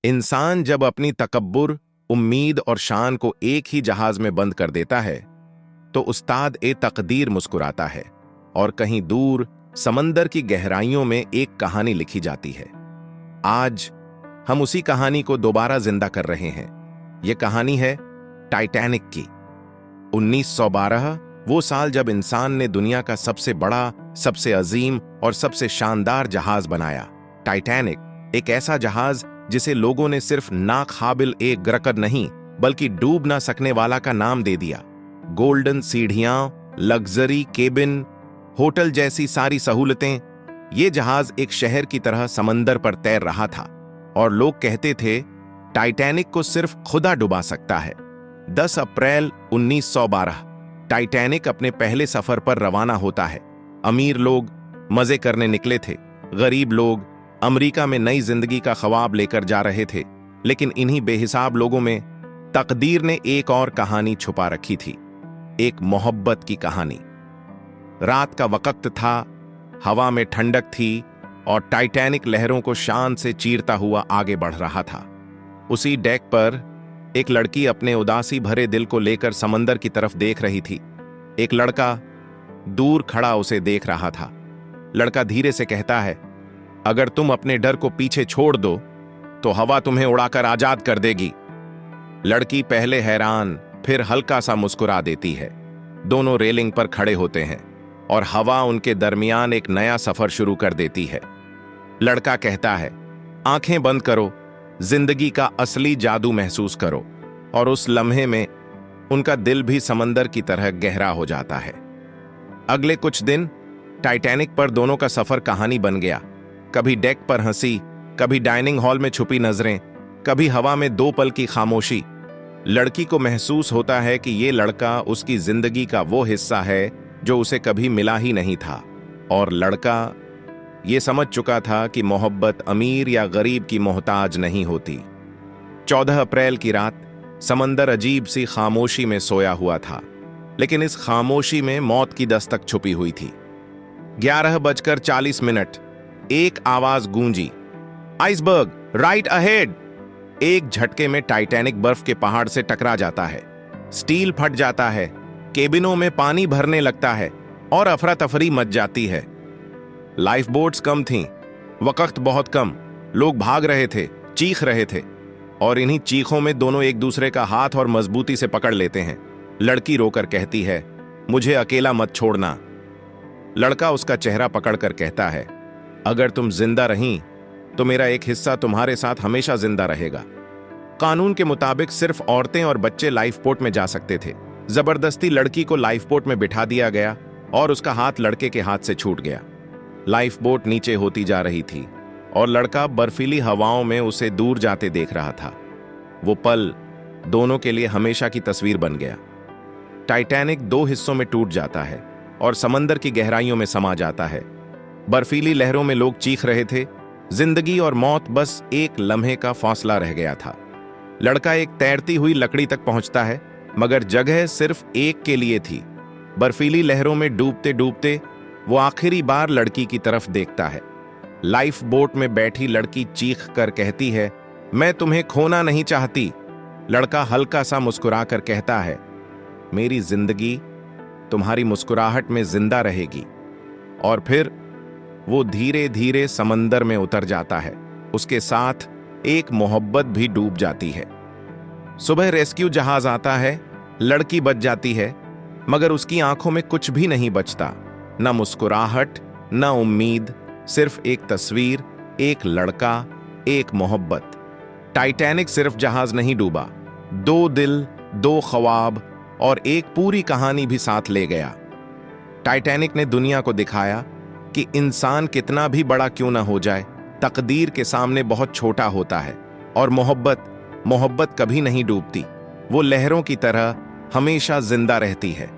इंसान जब अपनी तकब्बुर, उम्मीद और शान को एक ही जहाज में बंद कर देता है तो उस्ताद ए तकदीर मुस्कुराता है और कहीं दूर समंदर की गहराइयों में एक कहानी लिखी जाती है। आज हम उसी कहानी को दोबारा जिंदा कर रहे हैं। यह कहानी है टाइटैनिक की। 1912 वो साल जब इंसान ने दुनिया का सबसे बड़ा, सबसे अजीम और सबसे शानदार जहाज बनाया। टाइटैनिक एक ऐसा जहाज जिसे लोगों ने सिर्फ नाकाबिल एक गरकद नहीं बल्कि डूब ना सकने वाला का नाम दे दिया। गोल्डन सीढ़ियां, लग्जरी केबिन, होटल जैसी सारी सहूलतें, ये जहाज एक शहर की तरह समंदर पर तैर रहा था और लोग कहते थे टाइटैनिक को सिर्फ खुदा डुबा सकता है। 10 अप्रैल 1912 टाइटैनिक अपने पहले सफर पर रवाना होता है। अमीर लोग मजे करने निकले थे, गरीब लोग अमेरिका में नई जिंदगी का ख्वाब लेकर जा रहे थे। लेकिन इन्हीं बेहिसाब लोगों में तकदीर ने एक और कहानी छुपा रखी थी, एक मोहब्बत की कहानी। रात का वक्त था, हवा में ठंडक थी और टाइटैनिक लहरों को शान से चीरता हुआ आगे बढ़ रहा था। उसी डेक पर एक लड़की अपने उदासी भरे दिल को लेकर समंदर की तरफ देख रही थी। एक लड़का दूर खड़ा उसे देख रहा था। लड़का धीरे से कहता है, अगर तुम अपने डर को पीछे छोड़ दो तो हवा तुम्हें उड़ाकर आजाद कर देगी। लड़की पहले हैरान फिर हल्का सा मुस्कुरा देती है। दोनों रेलिंग पर खड़े होते हैं और हवा उनके दरमियान एक नया सफर शुरू कर देती है। लड़का कहता है, आंखें बंद करो, जिंदगी का असली जादू महसूस करो। और उस लम्हे में उनका दिल भी समंदर की तरह गहरा हो जाता है। अगले कुछ दिन टाइटैनिक पर दोनों का सफर कहानी बन गया। कभी डेक पर हंसी, कभी डाइनिंग हॉल में छुपी नजरें, कभी हवा में 2 पल की खामोशी। लड़की को महसूस होता है कि ये लड़का उसकी जिंदगी का वो हिस्सा है जो उसे कभी मिला ही नहीं था। और लड़का ये समझ चुका था कि मोहब्बत अमीर या गरीब की मोहताज नहीं होती। 14 अप्रैल की रात समंदर अजीब सी खामोशी में सोया हुआ था, लेकिन इस खामोशी में मौत की दस्तक छुपी हुई थी। 11:40 एक आवाज गूंजी, आइसबर्ग राइट अहेड। एक झटके में टाइटैनिक बर्फ के पहाड़ से टकरा जाता है। स्टील फट जाता है, केबिनों में पानी भरने लगता है और अफरा तफरी मच जाती है। लाइफ बोट्स कम थीं, वक्त बहुत कम। लोग भाग रहे थे, चीख रहे थे और इन्हीं चीखों में दोनों एक दूसरे का हाथ और मजबूती से पकड़ लेते हैं। लड़की रोकर कहती है, मुझे अकेला मत छोड़ना। लड़का उसका चेहरा पकड़कर कहता है, अगर तुम जिंदा रहीं तो मेरा एक हिस्सा तुम्हारे साथ हमेशा जिंदा रहेगा। कानून के मुताबिक सिर्फ औरतें और बच्चे लाइफ बोट में जा सकते थे। जबरदस्ती लड़की को लाइफ बोट में बिठा दिया गया और उसका हाथ लड़के के हाथ से छूट गया। लाइफ बोट नीचे होती जा रही थी और लड़का बर्फीली हवाओं में उसे दूर जाते देख रहा था। वो पल दोनों के लिए हमेशा की तस्वीर बन गया। टाइटैनिक 2 हिस्सों में टूट जाता है और समंदर की गहराइयों में समा जाता है। बर्फीली लहरों में लोग चीख रहे थे। जिंदगी और मौत बस एक लम्हे का फासला रह गया था। लड़का एक तैरती हुई लकड़ी तक पहुंचता है, मगर जगह सिर्फ एक के लिए थी। बर्फीली लहरों में डूबते डूबते वो आखिरी बार लड़की की तरफ देखता है। लाइफ बोट में बैठी लड़की चीख कर कहती है, मैं तुम्हें खोना नहीं चाहती। लड़का हल्का सा मुस्कुरा कर कहता है, मेरी जिंदगी तुम्हारी मुस्कुराहट में जिंदा रहेगी। और फिर वो धीरे धीरे समंदर में उतर जाता है। उसके साथ एक मोहब्बत भी डूब जाती है। सुबह रेस्क्यू जहाज आता है, लड़की बच जाती है, मगर उसकी आंखों में कुछ भी नहीं बचता। न मुस्कुराहट, न उम्मीद, सिर्फ एक तस्वीर, एक लड़का, एक मोहब्बत। टाइटैनिक सिर्फ जहाज नहीं डूबा, 2 दिल, 2 ख्वाब और एक पूरी कहानी भी साथ ले गया। टाइटैनिक ने दुनिया को दिखाया कि इंसान कितना भी बड़ा क्यों ना हो जाए, तकदीर के सामने बहुत छोटा होता है। और मोहब्बत कभी नहीं डूबती, वो लहरों की तरह हमेशा जिंदा रहती है।